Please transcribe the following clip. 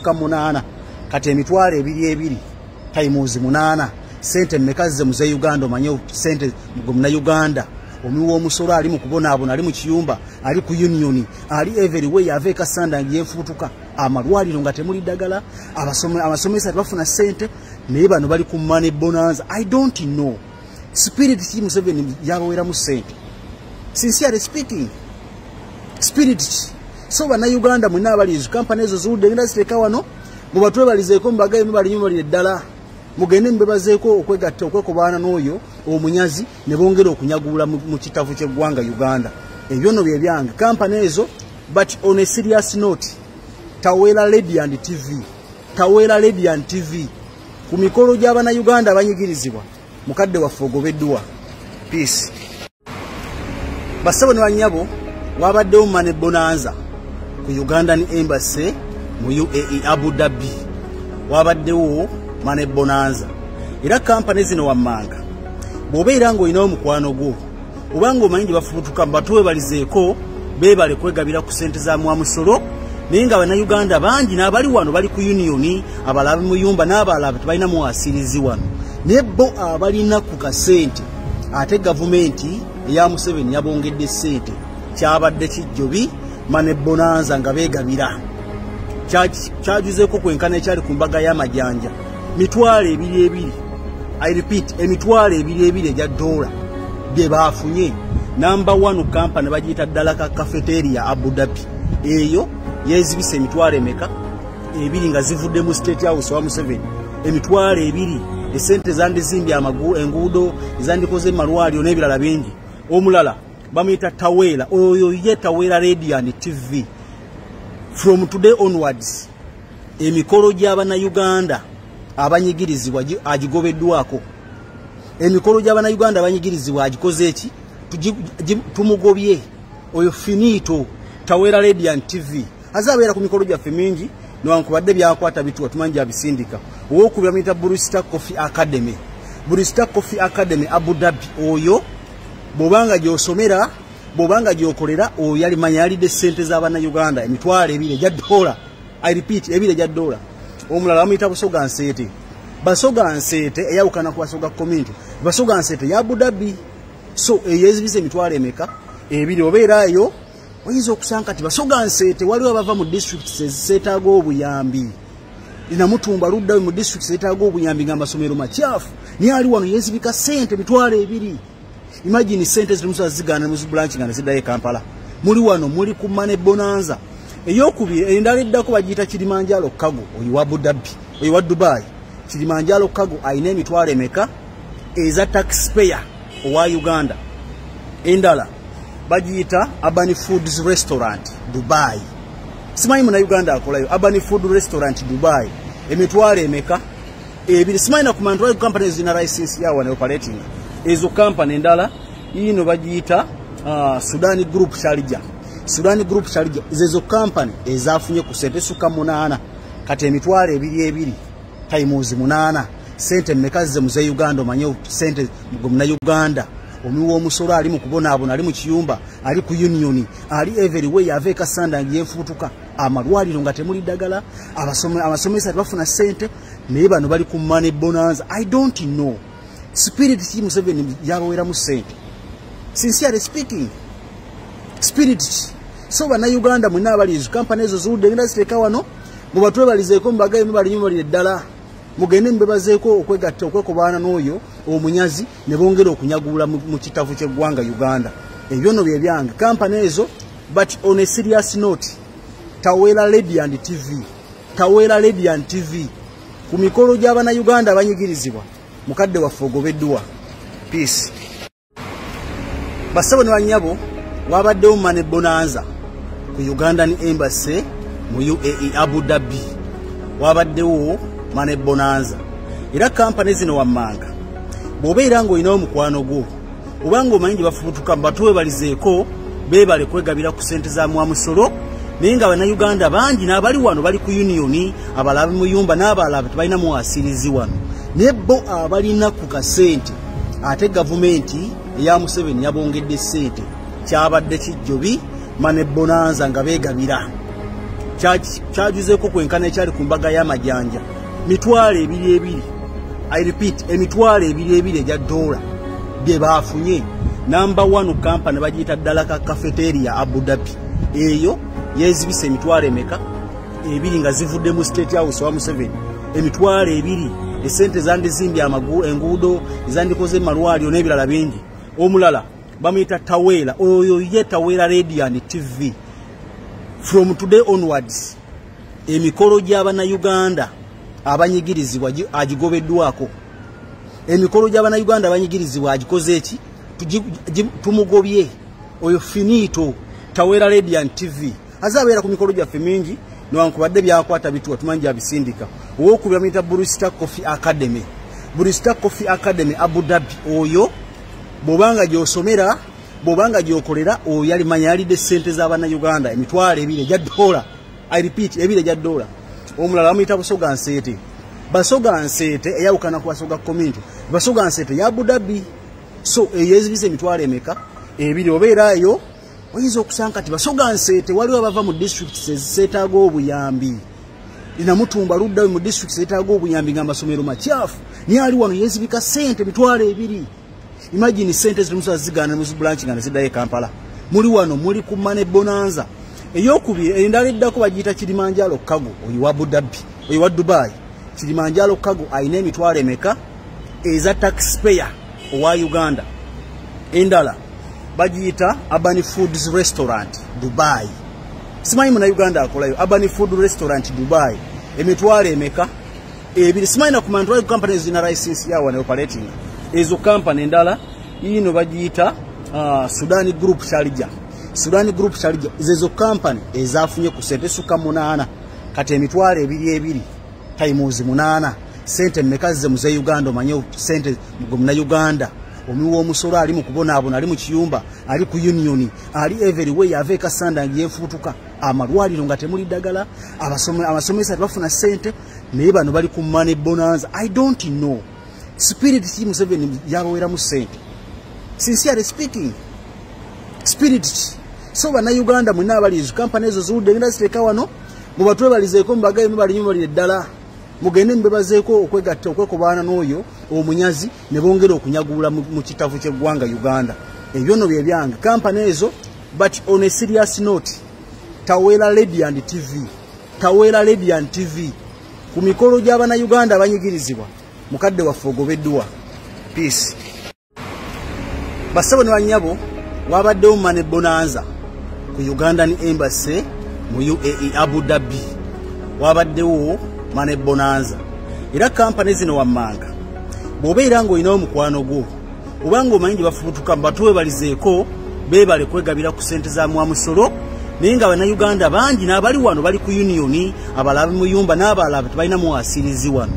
suka 8 kati emitwalo 2 times 8 sente mmekaze mu Uganda omanyo sente mugumna Uganda omiwa omusolo ali mu kubonaabona ali mu kiyumba ali ku union ali everywhere aveka sanda yefutuka amalwaliro nga temuli ddagala abasomesa bafuna sente naye bano bali ku money bonanza. I don't know spirit team 7 yabawera mu sente sincerely speaking spirit so bana Uganda mwina abalizo company ezo zude industry kawano mubatwe balizeeko mbagaye mubali ddala mugende mbebazeeko okwegatta okwekobana n'oyo omunyazi ne bongera okunyagula mu kitavu ky'eggwanga Uganda. Ebyo no bye byange company ezo. But on a serious note, Tawera Radiant TV, Tawera Radiant TV ku mikolo gy'abana Uganda abanyigirizibwa mukadde waffe ogobeddwa. Peace. Basabo ne banyabo wabaddewo money bonanza ku Ugandan Embassy mu UAE Abu Dhabi. Wabaddewo money bonanza. Era company zino wammanga bw'obeera ng'olina omukwano gwo obanga omanyi gye bafubutuka batuwe balizeeko beebale kwegabira ku ssente za mwamusolo naye nga bannayuganda bangi n'abali wano bali ku union abalala muyumba n'abalala tebalina muwasirizi wano naye bo abalina ku kasente ate gavumenti eya Museveni yabongedde ssente kyabadde kijjobi money bonanza nga beegabira kyajuzeeko kwenkana ekyali ku mbaga y'amajanja mitwalo 2 I repeat emitwalo 2 egya dola bye baafunye. Number 1 company bagiyita Dalaka Cafeteria Abu Dhabi eyo yezibise emitwalo emeka 2 nga zivudde mu State House wa Museveni emitwalo 2 esente zandizimbi enguudo zandikoze malwaliro n'ebirala bingi. Omulala bamuyita Tawera oyo ye Tawera Radiant TV. From today onwards emikolo gy'abana Uganda abanyigirizibwa agigobeddwako. Emikolo gy'abana Uganda abanyigirizibwa agikoze eki tumugobye oyo finito Tawera Radiant TV azabeera ku mikolo gyaffe mingi newankubadde byakwata bituwa tumanyi abisindika owokubira muyita Brewster Coffee Academy. Brewster Coffee Academy Abu Dhabi oyo bobanga gyosomera bobanga gyokolera oyo yali manya yalidde ssente z'abana Uganda emitwalo 2 egya dola. I repeat 2 egya dola. Omulala bamuyita Busoga Nsete. Basoga Nsete eyawukana ku Basoga community. Basoga Nsete ya Abu Dhabi. So eyezibise emitwalo emeka 2 obeerayo oyinza okusanga kati Basoga Nsete waliwo abava mu districts eziseetaaga obuyambi. Linamutumba luddayo mu districts ezeetaaga obuyambi nga amasomero makyafu naye ali wano yezibika ssente emitwalo 2. Imagine ssente zirimusa zigana mu branch nga neziddayo Kampala. Muli wano muli ku money bonanza. Eyokubiri endala eddako bagiyita Kilimanjaro Cargo oyo wa Abu Dhabi oyo wa Dubai. Kilimanjaro Cargo ayina emitwalo emeka eza taxpayer owa Uganda. Endala bagiyita Urban Foods Restaurant Dubai. Simanyi muna Uganda akolayo Urban Food Restaurant Dubai emitwalo emeka 2. Simanyi na kumantwala companies zina license yawo ne operating ezo company endala ino bagiyita Sudan Group Sharjah. Sudan Group Sharjah zezo company ezafunye ku sente suka 8 kati emitwalo 2 times 8 sente mmekaze mu Uganda omanyo sente mugumna Uganda omiwa omusolo ali mu kubonaabona ali mu kiyumba ali ku union ali everywhere aveka sanda yefutuka amalwaliro nga temuli ddagala abasomesa bafuna sente naye bano bali ku money bonanza. I don't know spirit team 7 yabawera mu sente sincerely speaking spirit so bana Uganda mwina abalizo company ezo zude industry kawano mubatwe balizeeko mbagaye mubali ddala mugende mbebazeeko okwegatta okwekobana n'oyo omunyazi ne bongera okunyagula mu kitavu ky'eggwanga Uganda. Ebyo no bye byange company ezo. But on a serious note, Tawera Radiant TV, Tawera Radiant TV ku mikolo gy'abana Uganda abanyigirizibwa mukadde waffe ogobeddwa. Peace. Basabo ne banyabo wabaddewo money bonanza ku Ugandan Embassy mu UAE Abu Dhabi. Wabaddewo money bonanza. Era company zino wammanga bw'obeera ng'olina omukwano gwo obanga omanyi gye bafubutuka batuwe balizeeko beebale kwegabira ku ssente za mwamusolo naye nga bannayuganda bangi n'abali wano bali ku union abalala muyumba n'abalala tebalina muwasirizi wano naye bo abalina ku kasente ate gavumenti eya Museveni yabongedde ssente kyabadde kijjobi money bonanza nga beegabira kyajuzeko kwenkana ekyali ku mbaga y'amajanja mitwalo 22 I repeat emitwalo 22 egya dola bye baafunye. Number 1 company bagiyita Dalaka Cafeteria Abu Dhabi, eyo yezibise emitwalo emeka ebiri nga zivudde mu State House wa Museveni. Emitwalo ebiri esente zandizimbye enguudo ezandikoze malwaliro n'ebirala bingi. Omulala bamuyita Tawera, oyo ye Tawera Radiant TV. From today onwards emikolo gy'abana Uganda abanyigirizibwa agigobeddwako. Emikolo gy'abana Uganda abanyigirizibwa agikoze eki tumugobye. Oyo finito Tawera Radiant TV azabeera ku mikolo gyaffe mingi newankubadde byakwata bituwa tumanyi abisindika. Owokubira muyita Brewster Coffee Academy. Brewster Coffee Academy Abu Dhabi, oyo bobanga gyosomera bobanga gyokolera oyo yali manya yalidde sente z'abana Uganda emitwalo 2 egya dola. I repeat 2 egya dola. Omulala bamuyita Basoga Nsete. Basoga Nsete eyawukana ku Basoga community. Basoga Nsete ya Abu Dhabi. So eyezibise emitwalo emeka ebiri obeerayo oyinza okusanga kati Basoga Nsete waliwo abava mu districts eziseetaaga obuyambi. Inamutumba luddayo mu districts ezeetaaga obuyambi ng'amasomero makyafu naye ali wano yezibika sente emitwalo 2. Imagine sente zilimusa zigana mu branch nga ziddayo Kampala. Muli wano muli ku Money Bonanza. Eyokubiri endala eddako bagiyita Kilimanjaro Cargo, oyo wa Abu Dhabi, oyo wa Dubai. Kilimanjaro Cargo ayina emitwalo emeka eza taxpayer owa Uganda. Endala bagiyita Urban Foods Restaurant Dubai. Simanyi muna Uganda akolayo Urban Food Restaurant Dubai. Emitwalo emeka ebiri. Simanyi na kumantwali companies zina license yawo ne operating. Ezo company endala ino bagiyita Sudan Group Sharjah. Sudan Group Sharjah ezo company ezafunye ku sente suka 8 kati emitwalo 22 times 8 sente mmekaze mu Uganda omanye sente mugomna Uganda. Omiwo omusolo ali mu kubonaabona ali mu kiyumba ali ku union ali everywhere ave kasanda yefutuka amalwaliro nga temuli ddagala abasomesa bafuna sente naye bano bali ku Money Bonanza. I don't know spirit team 7 yabawera mu sente sincerely speaking spirit. So bana Uganda mwina abalizo company ezo zude ngenda ziteka wano mubatwe balizeeko mbagaye mubalinyuma bali ddala mugende mbebazeeko okwegatta okwekobana n'oyo omunyazi ne bongera okunyagula mu kitavu ky'eggwanga Uganda. Ebyo no bye byange company ezo. But on a serious note, Tawera Radiant TV, Tawera Radiant TV ku mikolo gy'abana Uganda abanyigirizibwa mukadde waffe ogobeddwa. Peace. Basabo ne banyabo wabaddewo Money Bonanza ku Ugandan Embassy mu UAE Abu Dhabi. Wabaddewo Money Bonanza. Era company zino wammanga bw'obeera ng'olinawo mukwano gwo obanga omanyi gye bafubutuka batuwe balizeeko beebale kwegabira ku sente za mwamusolo naye nga bannayuganda bangi n'abali wano bali ku union abalala mu yumba n'abalala tebalina muwasirizi wano.